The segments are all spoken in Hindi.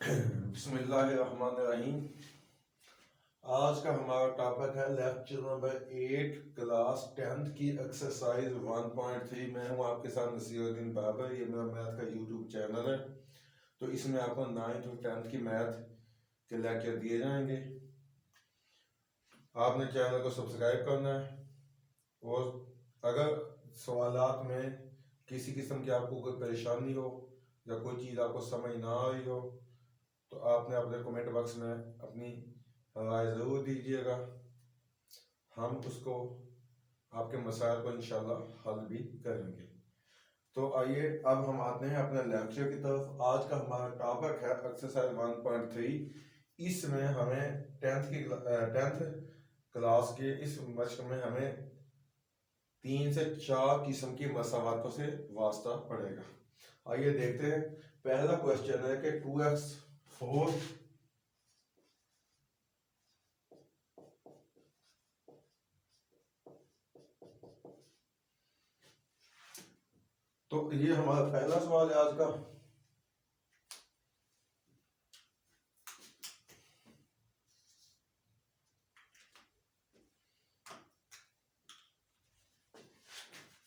बिस्मिल्लाहिर्रहमानिर्रहीम। आज का हमारा टॉपिक है लेक्चर नंबर 8 क्लास 10th की एक्सरसाइज 1.3 में हूँ आपके साथ नसीरुद्दीन बाबर। ये मेरा मैथ का यूट्यूब चैनल है। तो इसमें आपको 9th और 10th की मैथ के लेक्चर दिए जाएंगे। आपने चैनल को सब्सक्राइब करना है और अगर सवालात में किसी किस्म की आपको कोई परेशानी हो या कोई चीज़ आपको समझ ना आ रही हो तो आपने अपने कमेंट बॉक्स में अपनी राय ज़रूर दीजिएगा। हम उसको आपके मसाइल को इंशाल्लाह हल भी करेंगे। तो आइए अब हम आते हैं अपने लेक्चर की तरफ। आज का हमारा टॉपिक है एक्सरसाइज 1.3। इसमें हमें 10th क्लास के इस मश्क में हमें 3 से 4 किस्म की मसावातों से वास्ता पड़ेगा। आइए देखते हैं। पहला क्वेश्चन है कि 2x4 तो ये हमारा पहला सवाल है आज का।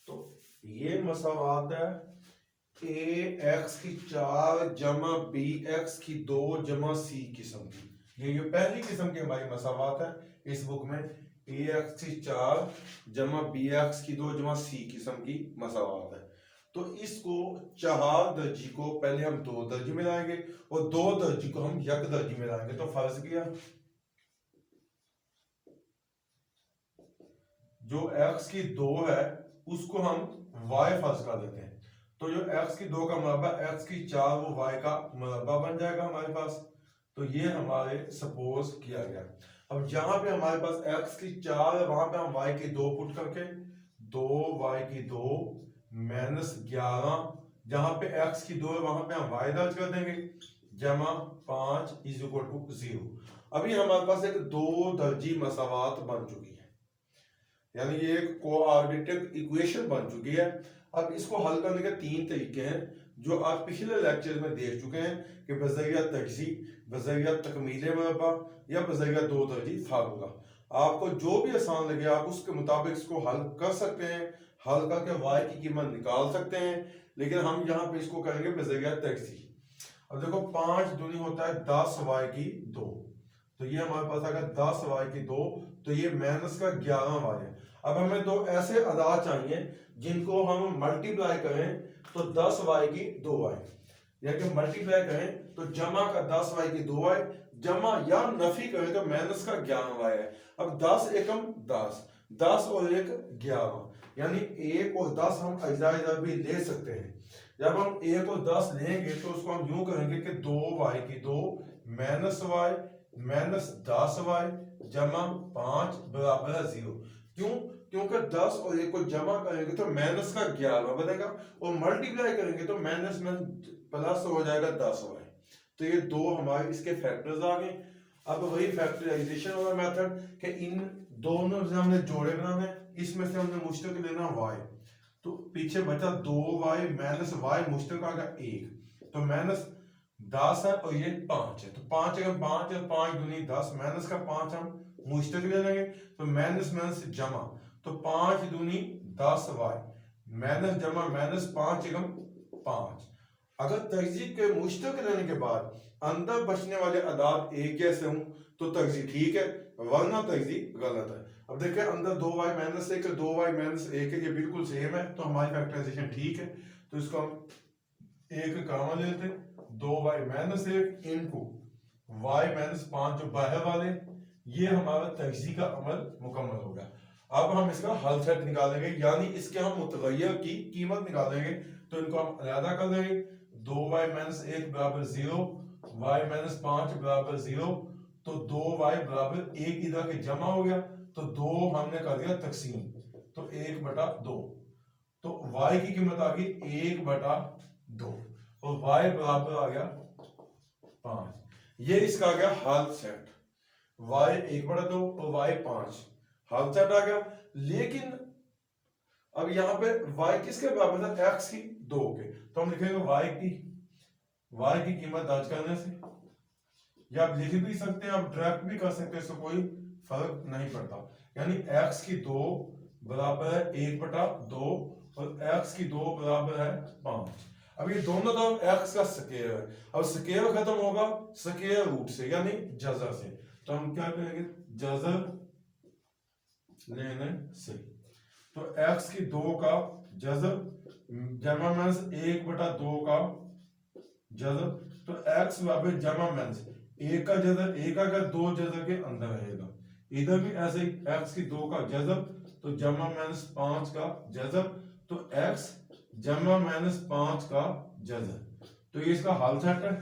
तो ये मसावात है ax की 4 जमा bx की 2 जमा c किस्म की। ये पहली किस्म की हमारी मसावात है इस बुक में। ax की 4 जमा bx की 2 जमा c किस्म की मसावात है। तो इसको 4 दर्जी को पहले हम 2 दर्जी में लाएंगे और 2 दर्जी को हम 1 दर्जी में लाएंगे। तो फर्ज किया जो x की 2 है उसको हम y फर्ज कर देते हैं। तो जो x की 2 का मुरब्बा x की 4 वो y का मुरब्बा बन जाएगा हमारे पास। तो ये हमारे सपोज किया गया। अब जहां पे हमारे पास x की 4 है वहां पे हम y की 2 पुट करके 2y की 2 माइनस 11, जहां पे x की 2 है वहां पे हम y दर्ज कर देंगे, जमा 5 इज इक्वल टू 0। अभी हमारे पास एक 2 दर्जी मसावात बन चुकी है, यानी ये एक कोऑर्डिनेटेड इक्वेशन बन चुकी है। अब इसको हल करने के 3 तरीके हैं जो आप पिछले लेक्चर में देख चुके हैं कि बज़रिया तजज़ी, बज़रिया तकमील मुरब्बा या बज़रिया 2 दर्जी फार्मूला। आपको जो भी आसान लगे आप उसके मुताबिक इसको हल कर सकते हैं। हल करके y की कीमत निकाल सकते हैं, लेकिन हम यहाँ पे इसको करेंगे बज़रिया तजज़ी। अब देखो 5 दूनी होता है 10y की 2, तो ये हमारे पास आएगा 10y की 2, तो ये माइनस का 11y है। अब हमें दो ऐसे अदा चाहिए जिनको हम मल्टीप्लाई करें तो 10y की 2y, या कि मल्टीप्लाई करें तो जमा का 10y की 2y, जमा या नफी करें तो माइनस का 11y है। अब 10 एकम 10, 10 और 1 11, यानी 1 और 10 हम अज़ा भी ले सकते हैं। जब हम 1 और 10 लेंगे तो उसको हम यूं करेंगे कि 2y की 2 माइनस y माइनस 10y जमा 5 बराबर है 0। क्यों? क्योंकि 10 और 1 को जमा करेंगे तो माइनस का 11 बनेगा और मल्टीप्लाई करेंगे तो माइनस में प्लस हो जाएगा 10y। तो ये दो हमारे इसके फैक्टर्स आ गए। अब वही फैक्टराइजेशन वाला मेथड कि इन दोनों से हमने जोड़े बनाने, इसमें से हमने मुश्तक लेना y, तो पीछे बचा 2y माइनस y मुश्तक आ गया 1, तो माइनस 10 है और ये 5 है, तो 5 अगर 5 है 5 दूनी 10, माइनस का 5 हम मुश्तक ले लेंगे तो माइनस माइनस जमा, तो 5 दूनी 10y माइनस जमा माइनस 5 एकम 5। अगर तहजीब के मुश्तक लेने के बाद अंदर बचने वाले अदाद एक जैसे हों तो तहजीब ठीक है, वरना तहजीब गलत है। अब देखिए अंदर 2y माइनस 1 है, 2y माइनस 1 है, ये बिल्कुल सेम है, तो हमारी फैक्टराइजेशन ठीक है। तो इसको हम एक कामा लेते हैं, 2y minus 1 into y minus 5 जो बाहर वाले, ये हमारा तहजीब का अमल मुकम्मल हो गया। अब हम इसका हल सेट निकालेंगे, यानी इसके हम मुतगय्यर की कीमत निकालेंगे। तो इनको हम अलग कर देंगे, 2y माइनस 1 बराबर 0, y माइनस 5 बराबर 0, तो 2y बराबर 1 इधर के जमा हो गया, तो 2 हमने कर दिया तकसीम, तो 1/2, तो y की कीमत आ गई 1/2 और y बराबर आ गया 5। ये इसका आ गया हल सेट, y 1/2 और y 5, हल सेट आ गया। लेकिन अब यहां पे y किसके बराबर था? x की 2 के, तो हम लिखेंगे y की कीमत दर्ज करने से या आप लिख भी सकते हैं, आप डायरेक्ट भी कर सकते हैं, इससे कोई फर्क नहीं पड़ता। यानी x की 2 बराबर है 1/2 और x की 2 बराबर है 5। अब ये दोनों तरफ x का स्क्वायर है, अब स्क्वायर खत्म होगा स्क्वायर रूट से यानी जजर से, तो हम क्या करेंगे जजर लेने से। तो x की 2 का जजर जमा माइनस 1/2 का जजर, तो x बराबर जमा माइनस 1 का जजर, 1 का 2 जजर के अंदर रहेगा। इधर भी ऐसे ही x की 2 का जजर तो जमा माइनस 5 का जजर, तो x जमा माइनस 5 का जजर, तो ये इसका हल सेट है।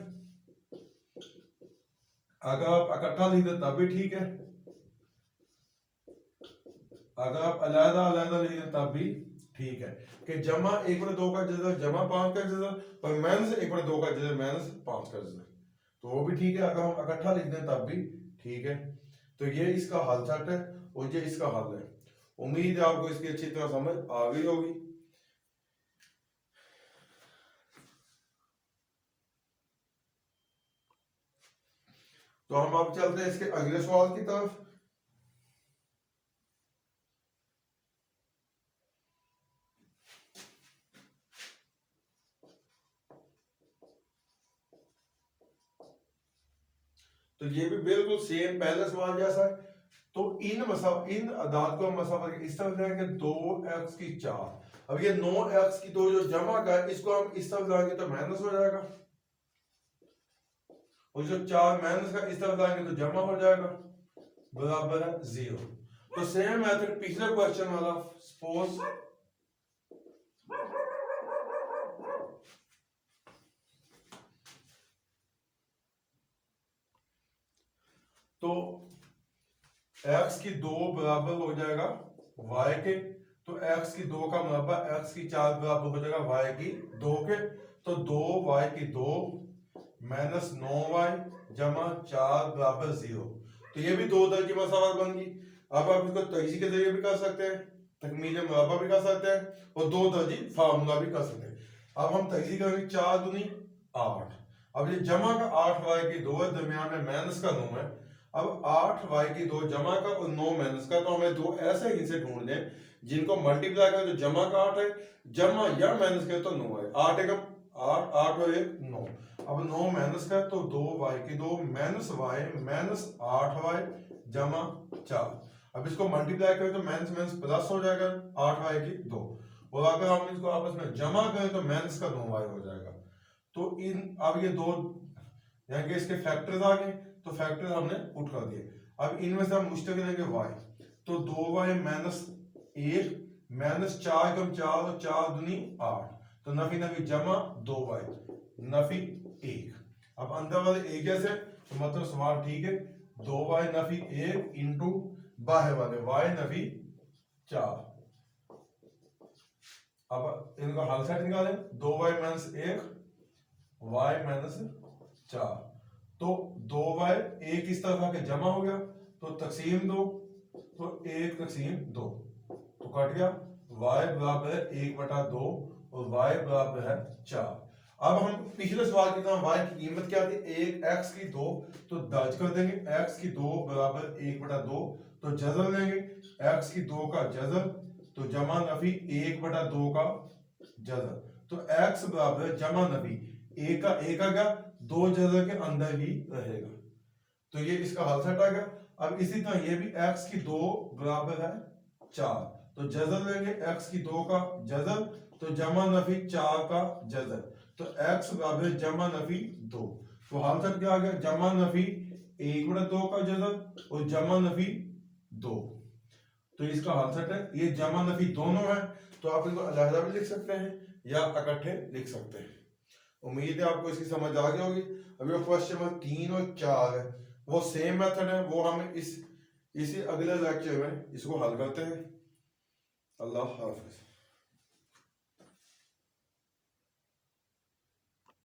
अगर आप इकट्ठा लिख दे तब भी ठीक है, अगर आप अलग अलग लिख दे तब भी ठीक है कि जमा 1/2 का जजर जमा 5 का जजर और माइनस 1/2 का जजर माइनस 5 का जजर, तो वो भी ठीक है। अगर हम इकट्ठा लिख दें तब भी ठीक है। तो ये इसका हल सेट है और ये इसका हल है। उम्मीद है आपको इसकी अच्छी तरह समझ आ गई होगी। तो हम अब चलते हैं इसके अगले सवाल की तरफ। तो ये भी बिल्कुल सेम पहले सवाल जैसा है। तो इन अदाद को हम मसाफा इस तरह लेंगे 2x की 4। अब ये 9x की 2 जो जमा का है इसको हम इस तरफ लाएंगे तो माइनस हो जाएगा, और जो 4 माइनस का इस तरफ लाएंगे तो जमा हो जाएगा, बराबर है 0। तो सेम मेथड पिछले क्वेश्चन वाला, सपोज तो x की 2 बराबर हो जाएगा y के, तो x की 2 का मुरब्बा x की 4 बराबर हो जाएगा y की 2 के, तो 2y की 2 माइनस 9y जमा 4 बराबर 0। तो ये भी 2 दर्जे मसावत बन गई। अब आप इसको तहजी के जरिए भी कर सकते हैं, तकमील मुरब्बा भी कर सकते हैं और 2 दर्जी फार्मूला भी कर सकते हैं। अब हम तहजी करेंगे 4 दूनी 8। अब ये जमा का 8y की 2 है, दरमियान में माइनस का 9 है। अब 8y की 2 जमा का और 9 माइनस का, तो हमें 2 ऐसे इनसे ढूंढने जिनको मल्टीप्लाई करें तो जमा का 8 है, जमा या माइनस करें तो 9 है। 8 एकम 8, 8 और 1 9। अब 9 माइनस का तो 2y की 2 माइनस y माइनस 8y जमा 4। अब इसको मल्टीप्लाई करें तो माइनस माइनस प्लस हो जाएगा 8y की 2, और अगर हम इसको आपस में जमा करें तो माइनस का 9y हो जाएगा। तो इन अब ये दो यानी कि इसके फैक्टर्स आ गए, तो फैक्टर हमने पुट कर दिए। अब इनमें से हम मुश्तकिल लेंगे y, तो 2y माइनस 1 माइनस 4 कम 4 और 4 दूनी 8, तो नफी नफी जमा 2y नफी 1। अब अंदर वाले एक जैसे, तो मतलब सवाल ठीक है। 2y नफी 1 इंटू बाहर वाले y नफी 4। अब इनका हल सेट निकालें, 2y माइनस 1 y माइनस 4, तो 2y 1 इस तरफ आके जमा हो गया, तो तकसीम 2, तो 1 तकसीम 2 तो कट गया। y बराबर है 1/2 और y बराबर है 4। अब हम पिछले सवाल की तरह y की कीमत क्या थी, 1 x की 2, तो दर्ज कर देंगे x की 2 बराबर 1/2, तो जजर लेंगे x की 2 का जजर, तो जमा नफी 1/2 का जजर, तो x बराबर जमा नफी 1 का 1 आ गया, 2 जजर के अंदर ही रहेगा, तो ये इसका हल सेट आ गया। अब इसी तरह ये भी x की 2 बराबर है 4, तो जजर लेंगे x की 2 का जजर, तो जमा नफी 4 का जजर, तो x बराबर जमा नफी 2, तो हल सेट क्या आ गया, जमा नफी 1/2 का जजर और जमा नफी 2, तो इसका हल सेट है। ये जमा नफी दोनों है, तो आप इनको अलग भी लिख सकते हैं या इकट्ठे लिख सकते हैं। उम्मीद है आपको इसकी समझ आ गई होगी। अभी वो क्वेश्चन नंबर 3 और 4 है, वो सेम मेथड है, वो हम इसी अगले लेक्चर में इसको हल करते हैं। अल्लाह हाफिज।